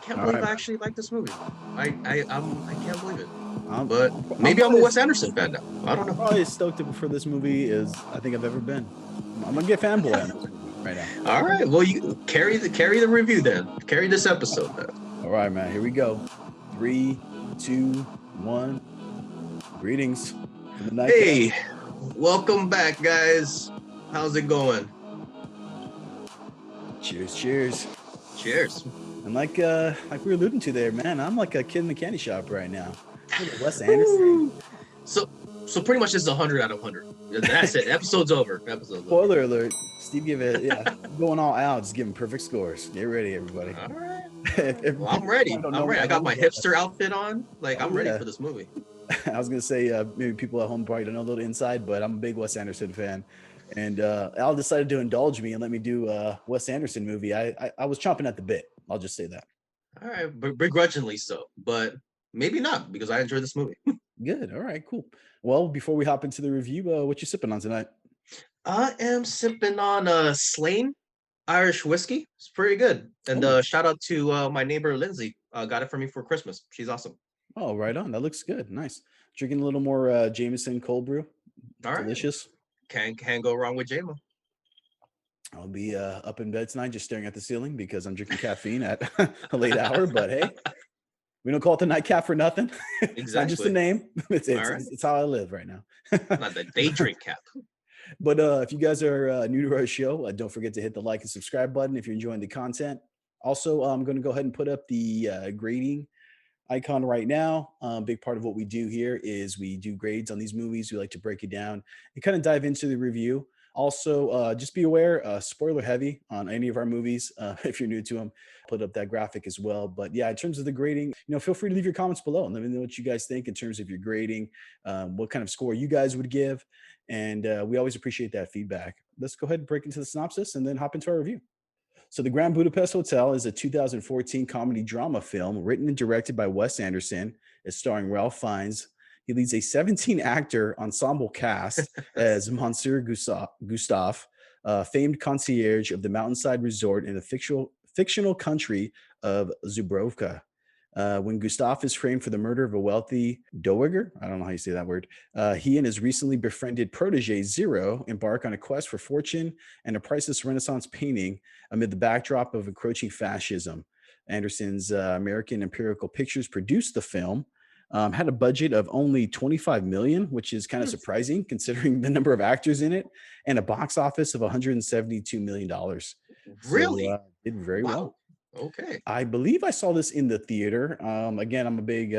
can't All believe right, I man. actually like this movie. I can't believe it. I'm, But I'm maybe I'm a probably Wes Anderson fan now. I don't I'm know. probably as stoked for this movie as I think I've ever been. I'm gonna get fanboy on this movie right now. All right, well, you carry the review then. Carry this episode then. All right, man. Here we go. Three, two, one. Greetings from the nightcap. Hey, welcome back, guys. How's it going? Cheers, cheers. Cheers. And like we were alluding to there, man, I'm like a kid in the candy shop right now. Little Wes Anderson. Woo. So, so pretty much this is 100 out of 100. That's it. Episode's over. Episode's over. Spoiler alert. Steve give it, yeah, going all out, just giving perfect scores. Get ready, everybody. All right. If Well, I'm ready. don't I'm know ready. I what got my it is, hipster outfit on. Like, Oh, I'm ready yeah. for this movie. I was gonna say maybe people at home probably don't know a little inside, but I'm a big Wes Anderson fan, and Al decided to indulge me and let me do a Wes Anderson movie. I was chomping at the bit. I'll just say that. All right, begrudgingly so, but maybe not because I enjoyed this movie. Good. All right. Cool. Well, before we hop into the review, what you sipping on tonight? I am sipping on Slane Irish whiskey. It's pretty good. And Oh, shout out to my neighbor Lindsay. Got it for me for Christmas. She's awesome. oh, right on. That looks good. Nice. Drinking a little more Jameson cold brew. All right, Delicious. can't go wrong with JMO. I'll be up in bed tonight, just staring at the ceiling because I'm drinking caffeine at a late hour. But hey, we don't call it the nightcap for nothing. It's not just a Exactly. name. It's, All it's, right, it's how I live right now. not the day drink cap. But if you guys are new to our show, don't forget to hit the like and subscribe button if you're enjoying the content. Also, I'm going to go ahead and put up the grading icon right now. Big part of what we do here is we do grades on these movies. We like to break it down and kind of dive into the review. Also, just be aware, spoiler heavy on any of our movies. If you're new to them, put up that graphic as well. But yeah, in terms of the grading, feel free to leave your comments below and let me know what you guys think in terms of your grading, what kind of score you guys would give. And we always appreciate that feedback. Let's go ahead and break into the synopsis and then hop into our review. So, The Grand Budapest Hotel is a 2014 comedy drama film written and directed by Wes Anderson. It's starring Ralph Fiennes. He leads a 17-actor ensemble cast as Monsieur Gustave, famed concierge of the mountainside resort in the fictional country of Zubrovka. When Gustav is framed for the murder of a wealthy dowager, I don't know how you say that word, he and his recently befriended protege Zero embark on a quest for fortune and a priceless Renaissance painting amid the backdrop of encroaching fascism. Anderson's American Imperial Pictures produced the film. Had a budget of only 25 million, which is kind of surprising considering the number of actors in it, and a box office of 172 million dollars. So Really? did very well. Wow. Okay. I believe I saw this in the theater. Again, I'm a big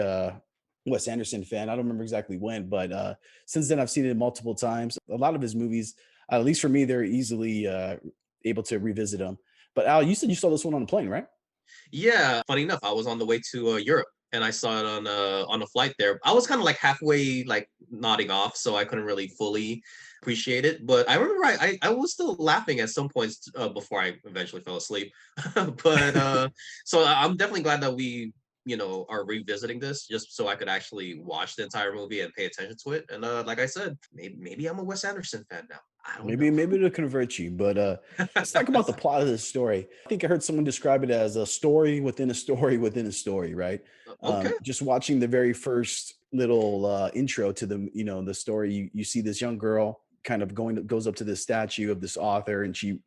Wes Anderson fan. I don't remember exactly when, but since then I've seen it multiple times. A lot of his movies, at least for me, they're easily able to revisit them. But Al, you said you saw this one on a plane, right? Yeah. Funny enough, I was on the way to Europe and I saw it on a flight there. I was kind of like halfway like nodding off, so I couldn't really fully appreciate it. But I remember I was still laughing at some points before I eventually fell asleep. But so I'm definitely glad that we are revisiting this just so I could actually watch the entire movie and pay attention to it. And like I said, maybe I'm a Wes Anderson fan now. I don't Maybe know. maybe it'll convert you, but let's talk about the plot of this story. I think I heard someone describe it as a story within a story within a story, right? Okay. Just watching the very first little intro to the story, you see this young girl kind of goes up to this statue of this author, and she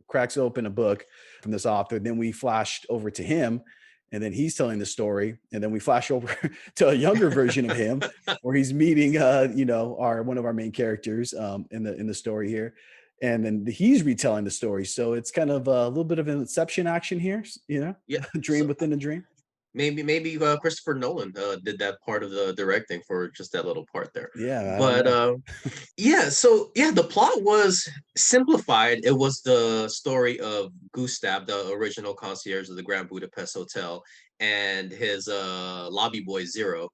cracks open a book from this author. Then we flashed over to him, and then he's telling the story, and then we flash over to a younger version of him where he's meeting our one of our main characters in the story here, and then he's retelling the story. So it's kind of a little bit of an inception action here, Yeah. a dream within a dream. Maybe Christopher Nolan did that part of the directing for just that little part there. Yeah, I don't But know. yeah, so yeah, the plot was simplified. It was the story of Gustav, the original concierge of the Grand Budapest Hotel, and his lobby boy Zero.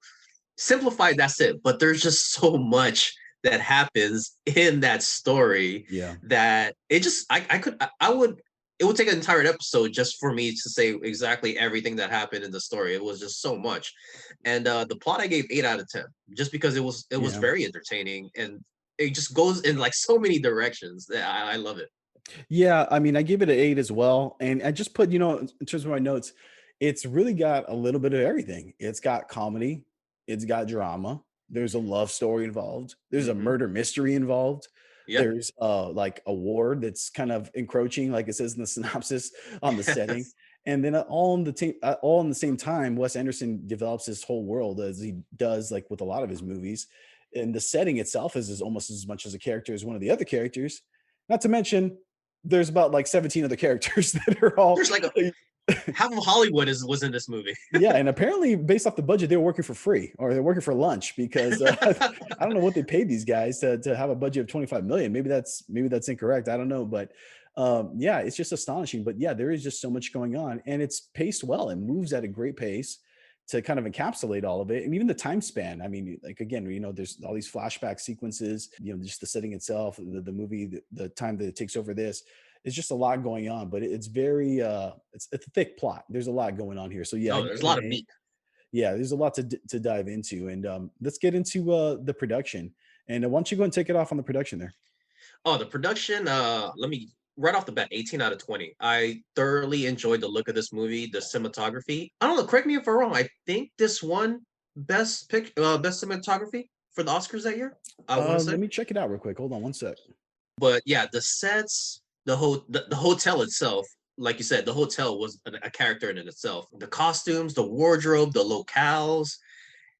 Simplified, that's it. But there's just so much that happens in that story Yeah. that it just I would it would take an entire episode just for me to say exactly everything that happened in the story. It was just so much. And the plot I gave 8 out of 10 just because it was Yeah. very entertaining and it just goes in like so many directions. Yeah, I love it. Yeah, I mean, I give it an 8 as well. And I just put, in terms of my notes, It's really got a little bit of everything. It's got comedy, it's got drama, there's a love story involved, there's a Hmm. murder mystery involved, Yep. there's, like, a war that's kind of encroaching, like it says in the synopsis, on the setting, Yes. and then, all in the same time, Wes Anderson develops this whole world as he does, like, with a lot of his movies, and the setting itself is almost as much as a character as one of the other characters, not to mention, there's about, like, 17 other characters that are all There's like a half of Hollywood is was in this movie. yeah, and apparently based off the budget, they were working for free or they're working for lunch because I don't know what they paid these guys to have a budget of 25 million. Maybe that's incorrect. I don't know, but yeah, it's just astonishing. But yeah, there is just so much going on, and it's paced well and moves at a great pace to kind of encapsulate all of it, and even the time span. I mean, like again, there's all these flashback sequences. Just the setting itself, the movie, the time that it takes over this. It's just a lot going on, but it's very it's a thick plot. There's a lot going on here. So yeah, Oh, there's a lot of meat. yeah, there's a lot to dive into, and let's get into the production. And why don't you go and take it off on the production there? Oh, the production, let me right off the bat, 18 out of 20. I thoroughly enjoyed the look of this movie, the cinematography. I don't know, correct me if I'm wrong. I think this won best cinematography for the Oscars that year. I want to say. Let me check it out real quick. Hold on one sec. But yeah, the sets, the hotel itself, like you said, the hotel was a character in it itself. The costumes, the wardrobe, the locales,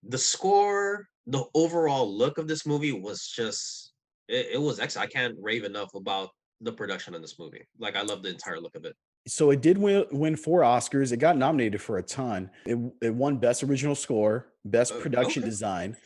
the score, the overall look of this movie was just it was excellent. I can't rave enough about the production of this movie. Like I love the entire look of it. So it did win 4 Oscars. It got nominated for a ton. It won Best Original Score, Best Production Okay. Design,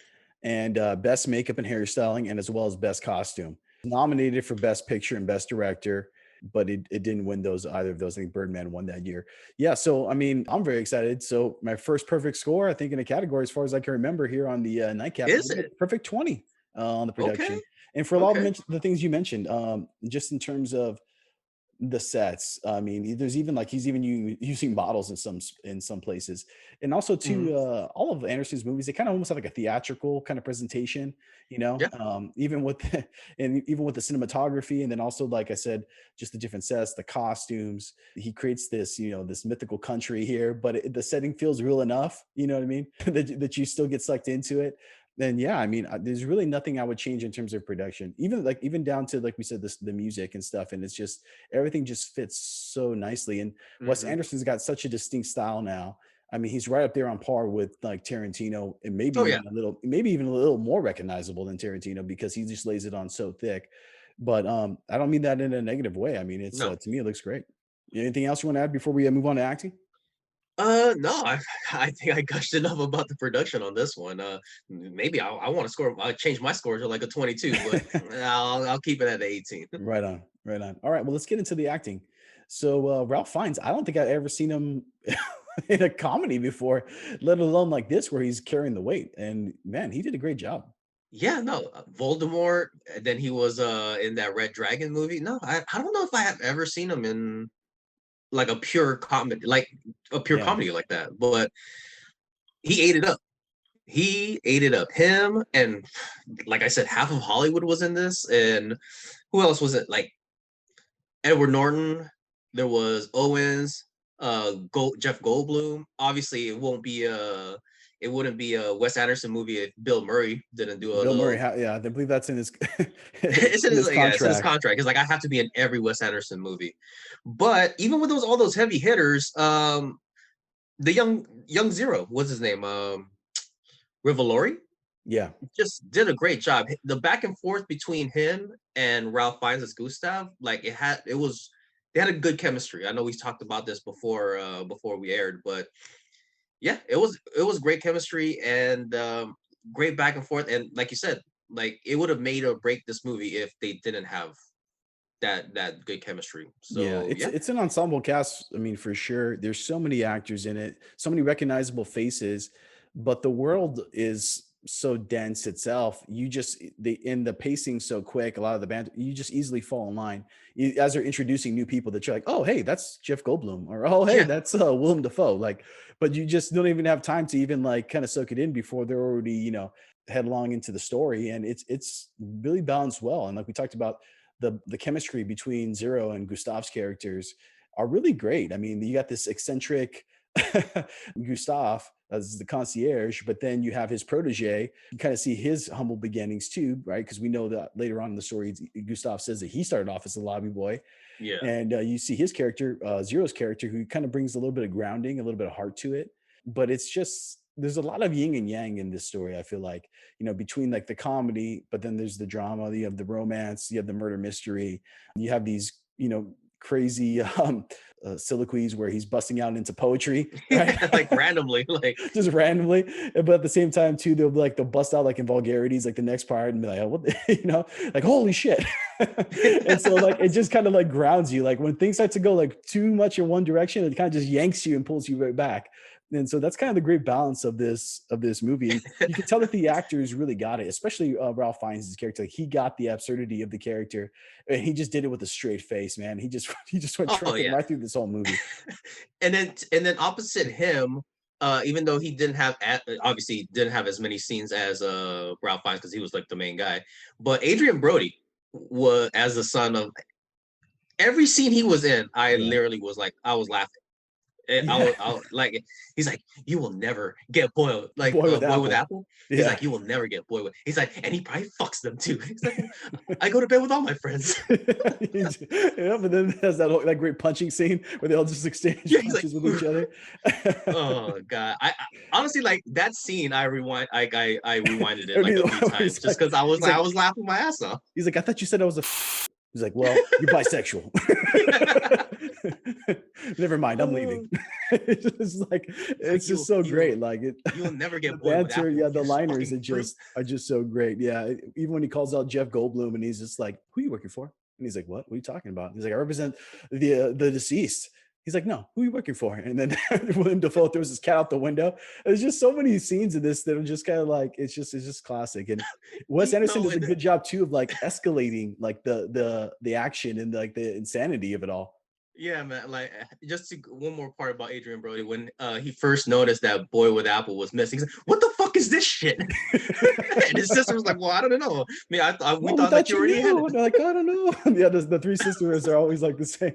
and Best Makeup and Hairstyling, and as well as Best Costume. Nominated for Best Picture and Best Director, but it didn't win those either of those. I think Birdman won that year. Yeah, so I mean, I'm very excited. So my first perfect score, I think, in a category, as far as I can remember, here on the Nightcap, Is it? perfect 20 on the Okay. production, and for a lot of Okay. the things you mentioned, just in terms of the sets. I mean, there's even like he's even using models in some places, and also Mhm. too, all of Anderson's movies they kind of almost have like a theatrical kind of presentation, Yeah. even with and even with the cinematography, and then also like I said, just the different sets, the costumes. He creates this this mythical country here, but the setting feels real enough. You know what I mean? that you still get sucked into it. Then yeah, I mean, there's really nothing I would change in terms of production, even down to like we said, the music and stuff, and it's just everything just fits so nicely. And Wes Hmm. Anderson's got such a distinct style now. I mean, he's right up there on par with like Tarantino, and Oh yeah. maybe even a little more recognizable than Tarantino because he just lays it on so thick. But I don't mean that in a negative way. I mean, it's No. to me, it looks great. Anything else you want to add before we move on to acting? No, I think I gushed enough about the production on this one. Maybe I want to score. I change my score to like a 22, but I'll keep it at 18. Right on, right on. All right, well, let's get into the acting. So Ralph Fiennes, I don't think I've ever seen him in a comedy before, let alone like this, where he's carrying the weight. And man, he did a great job. Yeah, no, Voldemort. And then he was in that Red Dragon movie. No, I don't know if I have ever seen him in like a pure Yeah, comedy like that. But he ate it up. He ate it up. Him and like I said, half of Hollywood was in this, and who else was it? Like Edward Norton. There was Owens, Jeff Goldblum. Obviously, it wouldn't be a Wes Anderson movie if Bill Murray didn't do a Bill Murray. little. Yeah, I believe that's in his It's in in his yeah, it's in his contract. contract. It's like I have to be in every Wes Anderson movie. But even with all those heavy hitters, the young Zero, what's his name? Rivalori Yeah, just did a great job. The back and forth between him and Ralph Fiennes as Gustav, like they had a good chemistry. I know we talked about this before we aired, but yeah, it was great chemistry and great back and forth. And like you said, like it would have made or break this movie if they didn't have that good chemistry. yeah. So It's yeah. it's an ensemble cast. I mean, for sure. There's so many actors in it, so many recognizable faces, but the world is so dense itself. You just the pacing so quick. A lot of the band, you just easily fall in line as they're introducing new people that you're like, oh hey, that's Jeff Goldblum, or oh hey, Yeah. that's Willem Dafoe. Like, but you just don't even have time to even like kind of soak it in before they're already headlong into the story, and it's really balanced well. And like we talked about, the chemistry between Zero and Gustav's characters are really great. I mean, you got this eccentric Gustav as the concierge, but then you have his protege. You kind of see his humble beginnings too, right? Because we know that later on in the story, Gustav says that he started off as a lobby boy, Yeah. and you see his character, Zero's character, who kind of brings a little bit of grounding, a little bit of heart to it. But it's just there's a lot of yin and yang in this story. I feel like between like the comedy, but then there's the drama. You have the romance, you have the murder mystery, you have these crazy soliloquies where he's busting out into poetry, right? Like randomly, like Just randomly, but at the same time too, they'll bust out like in vulgarities, like the next part, and be like, oh, what like holy shit. And so like it just kind of like grounds you. Like when things start to go like too much in one direction, it kind of just yanks you and pulls you right back. And so that's kind of the great balance of this movie. And you can tell that the actors really got it, especially Ralph Fiennes' character. Like, he got the absurdity of the character, and he just did it with a straight face, man. He just he just went oh trucking yeah. right through this whole movie. And then opposite him, even though he didn't have obviously didn't have as many scenes as Ralph Fiennes because he was like the main guy, but Adrian Brody was as the son of every scene he was in. I Yeah, literally was like I was laughing. yeah. Like he's like you will never get boiled like Boy with boy with apple. apple. He's Yeah. like you will never get boy with. He's like and he probably fucks them too. He's like I go to bed with all my friends. Yeah, but then there's that great punching scene where they all just exchange Yeah, he's like punches with each other. oh god, I honestly like that scene. I rewind, I rewinded it Or like he's a few times just because he's like, I was laughing my ass off. I thought you said I was a. He's like, well, you're bisexual. Never mind, I'm leaving. It's You just so you will great. Like it, you will never the get bored with banter, Apple. yeah, the You liners fucking fruit. are just so great. Yeah, even when he calls out Jeff Goldblum and he's just like, "Who are you working for?" And he's like, "What? What are you talking about?" He's like, "I represent the deceased." He's like, "No, who are you working for?" And then William Dafoe throws his cat out the window. There's just so many scenes of this that are just kind of like it's just classic. And Wes Anderson No, does a good job too of like escalating like the action and like the insanity of it all. yeah, man. Like, just one more part about Adrian Brody. When he first noticed that Boy with Apple was missing, he's like, "What the fuck is this shit?" And his sister was like, "Well, I don't know. I mean, we Well, we thought that thought you you already had knew. it." And they're like, I don't know. Yeah, the three sisters are always like the same.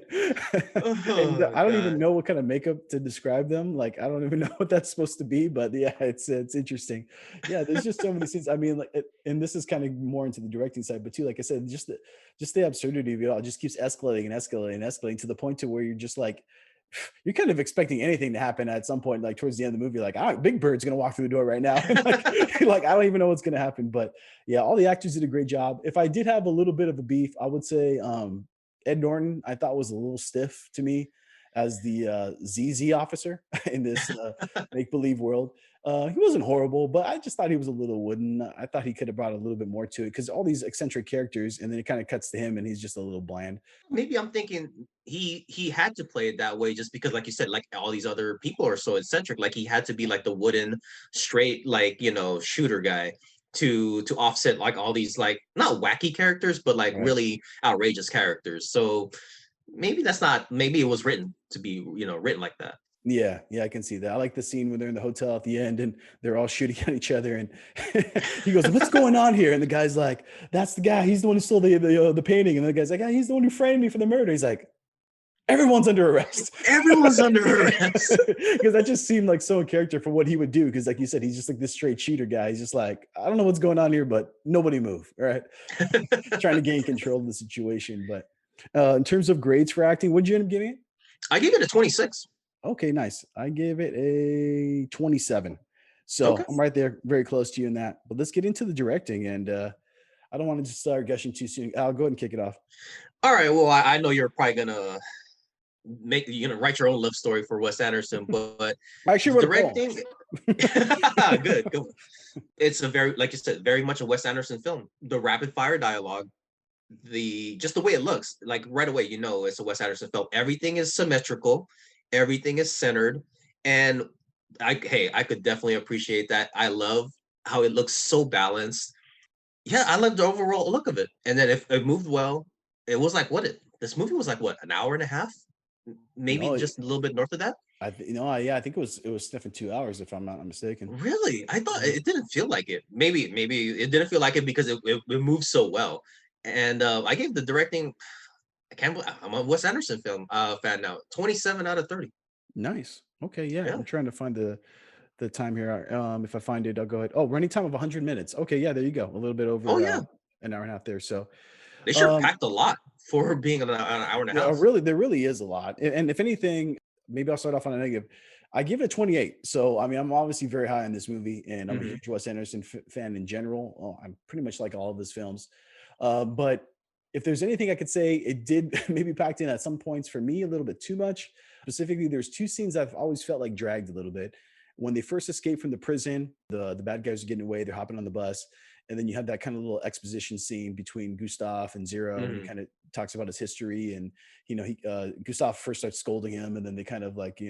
And Oh I don't even god. know what kind of makeup to describe them. Like, I don't even know what that's supposed to be, but yeah, it's interesting. Yeah, there's just so many scenes. I mean, like, and this is kind of more into the directing side, but too, like I said, just the absurdity of it all it just keeps escalating and escalating and escalating to the point to where you're just like, you're kind of expecting anything to happen at some point, like towards the end of the movie, like, all right, Big Bird's gonna walk through the door right now. And like I don't even know what's gonna happen. But yeah, all the actors did a great job. If I did have a little bit of a beef, I would say Ed Norton, I thought was a little stiff to me as the ZZ officer in this make-believe world. He wasn't horrible, but I just thought he was a little wooden. I thought he could have brought a little bit more to it because all these eccentric characters, and then it kind of cuts to him, and he's just a little bland. Maybe I'm thinking he had to play it that way just because, like you said, like all these other people are so eccentric. Like he had to be like the wooden, straight, like shooter guy to offset like all these like not wacky characters, but like Right. really outrageous characters. So maybe that's not. Maybe it was written to be written like that. Yeah, yeah, I can see that. I like the scene when they're in the hotel at the end and they're all shooting at each other, and he goes, "What's going on here?" And the guy's like, "That's the guy. He's the one who stole the painting." And the guy's like, "Yeah, he's the one who framed me for the murder." He's like, "Everyone's under arrest." Everyone's under arrest. Because that just seemed like so in character for what he would do. Because, like you said, he's just like this straight cheater guy. He's just like, I don't know what's going on here, but nobody move. All right, trying to gain control of the situation. But in terms of grades for acting, what'd you end up giving it? I give it a 26. Okay, nice. I gave it a 27. Okay. So I'm right there, very close to you in that. But let's get into the directing. And I don't want to just start gushing too soon. I'll go ahead and kick it off. All right. Well, I know you're probably gonna write your own love story for Wes Anderson, but I actually the wrote a poem. directing, good. It's a very, like you said, very much a Wes Anderson film. The rapid fire dialogue, just the way it looks, like right away, it's a Wes Anderson film. Everything is symmetrical, everything is centered, and I could definitely appreciate that. I love how it looks so balanced. Yeah, I love the overall look of it, and then if it moved well, it was like this movie was like what, an hour and a half, maybe No, just a little bit north of that. yeah, I think it was sniffing 2 hours if I'm not mistaken. Really? I thought Yeah. it didn't feel like it. Maybe it didn't feel like it because it moved so well. And I gave the directing. I can't. I'm a Wes Anderson film fan now. 27 out of 30. Nice. Okay, yeah. Yeah. I'm trying to find the time here. If I find it, I'll go ahead. Oh, running time of 100 minutes. Okay, yeah, there you go. A little bit Oh over yeah. an hour and a half there. So, They sure um, packed a lot for being an hour and a yeah, half. really, there really is a lot. And if anything, maybe I'll start off on a negative. I give it a 28. So, I mean, I'm obviously very high on this movie, and I'm a Mhm. huge Wes Anderson fan in general. I'm pretty much like all of his films. But if there's anything I could say, it did maybe packed in at some points for me a little bit too much. Specifically, there's two scenes I've always felt like dragged a little bit. When they first escape from the prison, the bad guys are getting away, they're hopping on the bus, and then you have that kind of little exposition scene between Gustav and Zero, and he Mhm. kind of talks about his history, and he Gustav first starts scolding him, and then they kind of like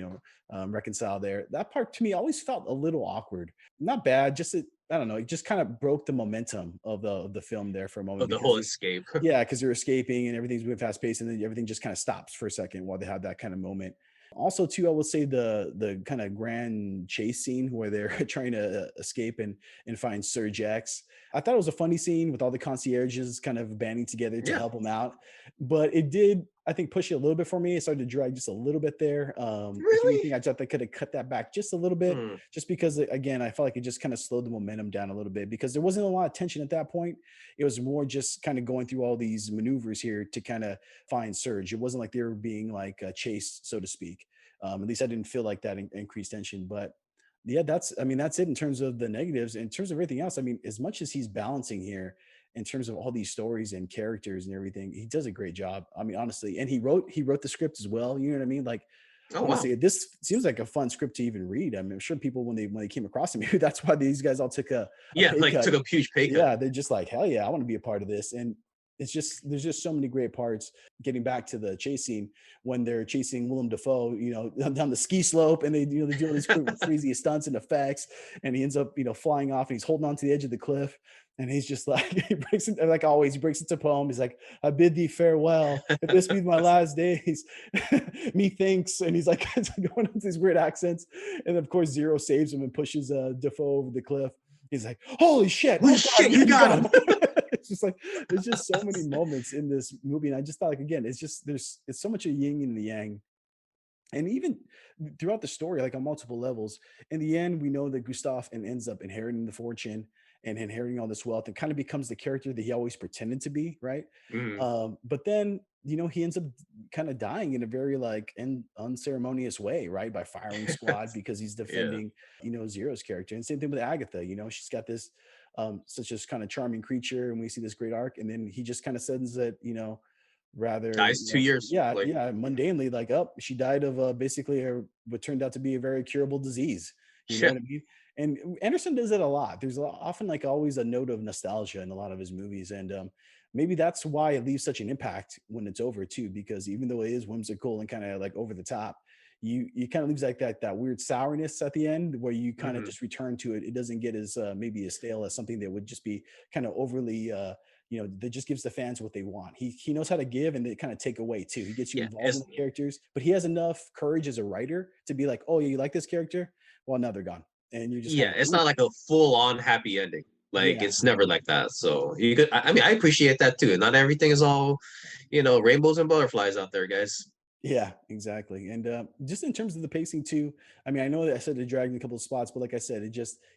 reconcile there. That part to me always felt a little awkward. Not bad, just I don't know, it just kind of broke the momentum of the film there for a moment Of the because whole there's escape. yeah, because they're escaping and everything's moving fast paced, and then everything just kind of stops for a second while they have that kind of moment. Also, too, I will say the kind of grand chase scene where they're trying to escape and find Sir Jax. I thought it was a funny scene with all the concierges kind of banding together to Yeah. help him out, but it did, I think, push it a little bit for me. It started to drag just a little bit there. If Really? anything, I thought they could have cut that back just a little bit, Mm. just because again, I felt like it just kind of slowed the momentum down a little bit because there wasn't a lot of tension at that point. It was more just kind of going through all these maneuvers here to kind of find Surge. It wasn't like they were being like chased, so to speak. At least I didn't feel like that increased tension. But yeah, I mean, that's it in terms of the negatives. In terms of everything else, I mean, as much as he's balancing here in terms of all these stories and characters and everything, he does a great job. I mean, honestly, and he wrote the script as well. You know what I mean? Like, Oh wow. honestly, this seems like a fun script to even read. I mean, I'm sure people when they came across it, maybe that's why these guys all took a Yeah, pay like cut. took a huge pay cut. Yeah, they're just like, hell yeah, I want to be a part of this. And it's just there's just so many great parts. Getting back to the chase scene when they're chasing Willem Dafoe, down the ski slope, and they do all these crazy stunts and effects, and he ends up flying off, and he's holding on to the edge of the cliff, and he's just like he breaks it like always. He breaks into poem. He's like, "I bid thee farewell. If this be my last days, methinks," and he's like going into these weird accents, and of course Zero saves him and pushes Dafoe over the cliff. He's like, "Holy shit! Holy Oh god, shit, yeah, you you got got him. him!" It's just like there's just so many moments in this movie, and I just thought like again, it's so much a yin and the yang, and even throughout the story, like on multiple levels. In the end, we know that Gustav ends up inheriting the fortune and inheriting all this wealth, and kind of becomes the character that he always pretended to be, right? Mhm. But then he ends up kind of dying in a very like unceremonious way, right? By firing squad because he's Yeah. defending, Zero's character. And same thing with Agatha. She's got this such as kind of charming creature, and we see this great arc, and then he just kind of says that, rather, Guys, 2 years. yeah, Like, yeah, mundanely, like, oh, she died of basically what turned out to be a very curable disease. You know yeah. what I mean? And Anderson does it a lot. There's often like always a note of nostalgia in a lot of his movies, and maybe that's why it leaves such an impact when it's over too. Because even though it is whimsical and kind of like over the top, you kind of leaves like that weird sourness at the end where you kind of Mhm. just return to it. It doesn't get as maybe as stale as something that would just be kind of overly that just gives the fans what they want. He knows how to give and they kind of take away too. He gets you Yeah, involved in the characters, but he has enough courage as a writer to be like, oh yeah, you like this character? Well, now they're gone, and you're just kind yeah, of it's like, ooh, not like a full-on happy ending. Like, yeah, it's never like that. So you could, I mean, I appreciate that too. Not everything is all, rainbows and butterflies out there, guys. yeah, exactly. And just in terms of the pacing too, I mean, I know that I said it dragged in a couple of spots, but like I said,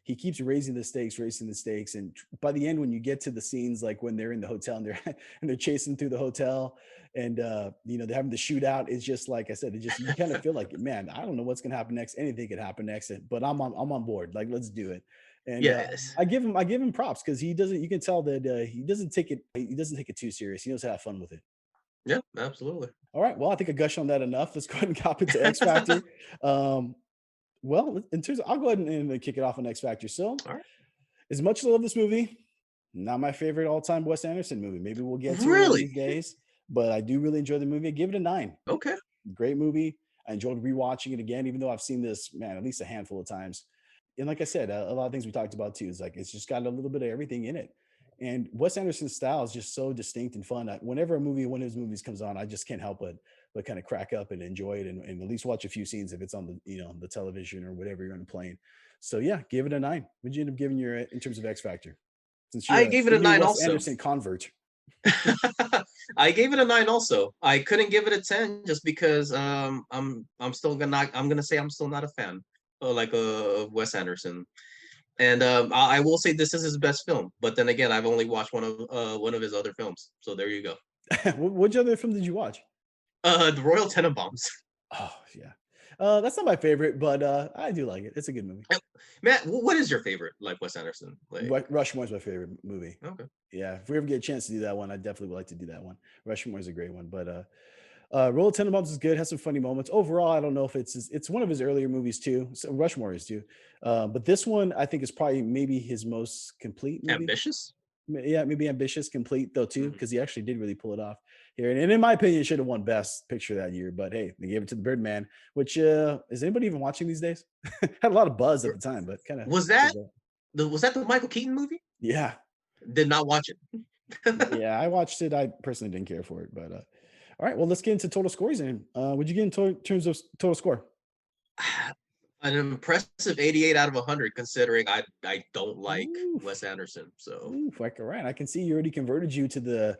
he keeps raising the stakes, and by the end, when you get to the scenes like when they're in the hotel and they're and they're chasing through the hotel, and they're having the shootout, it's just like I said, it just you kind of feel like, man, I don't know what's gonna happen next. Anything could happen next, but I'm on board. Like, let's do it. And Yes. I give him props because he doesn't. You can tell that he doesn't take it too serious. He knows how to have fun with it. Yeah, absolutely. All right. Well, I think I gushed on that enough. Let's go ahead and hop into X Factor. Um, well, in terms of, I'll go ahead and kick it off on X Factor. So, All right. as much as I love this movie, not my favorite all-time Wes Anderson movie. Maybe we'll get to it one of Really? these days, but I do really enjoy the movie. I give it a 9. Okay. Great movie. I enjoyed rewatching it again, even though I've seen this, man, at least a handful of times. And like I said, a lot of things we talked about too is like it's just got a little bit of everything in it. And Wes Anderson's style is just so distinct and fun. Whenever one of his movies comes on, I just can't help but kind of crack up and enjoy it, and at least watch a few scenes if it's on the television or whatever you're on the plane. So yeah, give it a 9. Would you end up giving your in terms of X Factor? Since I you're a gave it a you're a nine Wes also. Anderson convert. I gave it a 9 also. I couldn't give it a 10 just because I'm gonna say I'm still not a fan of Wes Anderson. And I will say this is his best film, but then again, I've only watched one of his other films. So there you go. Which other film did you watch? The Royal Tenenbaums. Oh yeah, that's not my favorite, but I do like it. It's a good movie. Matt, what is your favorite like Wes Anderson? Like Rushmore's my favorite movie. okay. Yeah, if we ever get a chance to do that one, I definitely would like to do that one. Rushmore is a great one, but Roll of Tenenbaums is good. Has some funny moments. Overall, I don't know if it's one of his earlier movies too. So Rushmore is too, but this one I think is probably maybe his most complete movie. Ambitious? Yeah, maybe ambitious, complete though too, Mhm. because he actually did really pull it off here. And in my opinion, it should have won Best Picture that year. But hey, they gave it to the Birdman. Which is anybody even watching these days? Had a lot of buzz at the time, but kind of Was that the Michael Keaton movie? yeah, Did not watch it. yeah. I watched it. I personally didn't care for it, but all right. Well, let's get into total scores. And would you get in terms of total score? An impressive 88 out of 100, considering I don't like Oof. Wes Anderson. So Oof, like all right. I can see you already converted you to the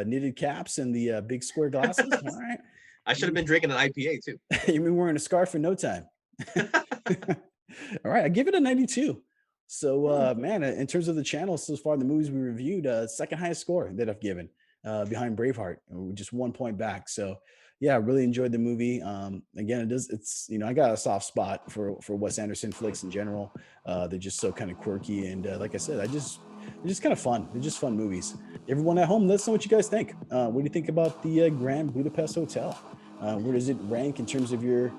knitted caps and the big square glasses. All right. I should have been drinking an IPA too. You've been wearing a scarf in no time. All right, I give it a 92. So, man, in terms of the channel so far, the movies we reviewed, second highest score that I've given, behind Braveheart, just 1 point back. So, yeah, I really enjoyed the movie. Again, it's I got a soft spot for Wes Anderson flicks in general. They're just so kind of quirky, and like I said, they're just kind of fun. They're just fun movies. Everyone at home, let us know what you guys think. What do you think about the Grand Budapest Hotel? Where does it rank in terms of your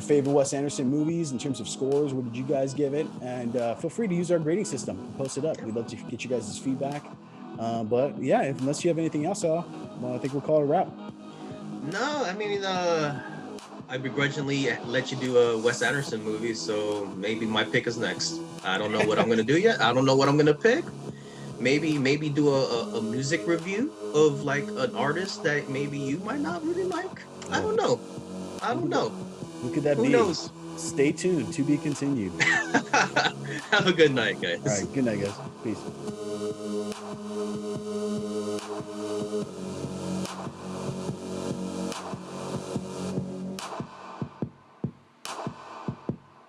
favorite Wes Anderson movies, in terms of scores? What did you guys give it? And feel free to use our grading system. Post it up. We'd love to get you guys' feedback. But yeah, unless you have anything else, I think we'll call it a wrap. No, I mean, I begrudgingly let you do a Wes Anderson movie, so maybe my pick is next. I don't know what I'm gonna do yet. I don't know what I'm gonna pick. Maybe do a music review of like an artist that maybe you might not really like. I don't know. Who could that be? Who knows? Stay tuned. To be continued. Have a good night, guys. All right. Good night, guys. Peace.